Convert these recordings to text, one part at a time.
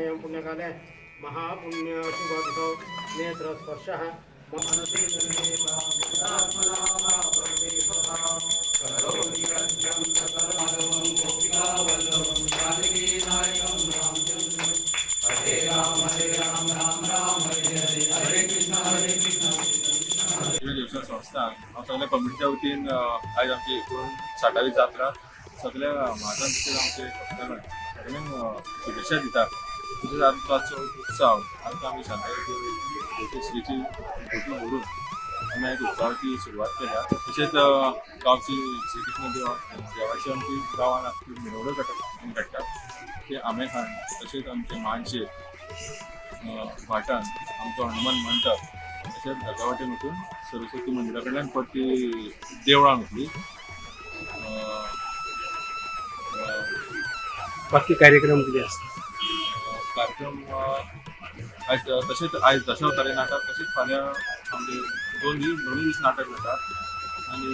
सायं पुण्यकाले महापुण्य शुभदितो नेत्रस्पर्शः मनसि दिवसा संस्था सगळ्या कमिटीच्या वतीन आज आमची एकूण 60वी जात्रा सगळ्या महाराजांचे आमचे भक्तांना सगळ्यांक शुभेच्छा दिता तशेंच आमचो उत्सव आज आमी सांगता श्रीची भोटी भरून आमी आयज उत्सवाची सुरवात केल्या तशेंच गांवची श्री कृष्ण देवाची आमची गांवांत आमची मिरवणूक काडटात ते आमे खाण तशेंच आमचे मानशे वाटान आमचो हनुमान मंडप तशेंच भगवाटेन वचून सरस्वती मंदिरा कडल्यान परती देवळान वतली. बाकी कार्यक्रम कितें आसता? कार्यक्रम आयज तशेंच आयज दशावतारी नाटक तशेंच फाल्यां आमचे दोनूय दीस नाटक जाता आनी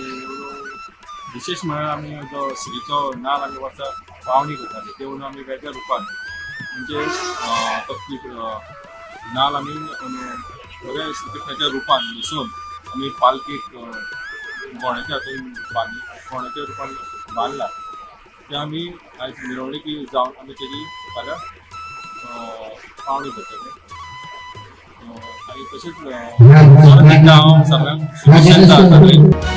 विशेष म्हळ्यार आमी जो श्रीचो नाल आमी वर्सा पावणी करताले ते म्हणून आमी वेगळ्या रुपान म्हणजे नाल आमी बऱ्या श्रीकृष्णाच्या रुपान न्हेसून आमी पालखेक गोण्याच्या हातून गोण्याच्या रुपान बांदला ते आमी आयज मिरवणुकी जावन आमी तेजी फाल्यां पावणी करतले आनी तशेंच हांव सगळ्यांक शुभेच्छा दिता.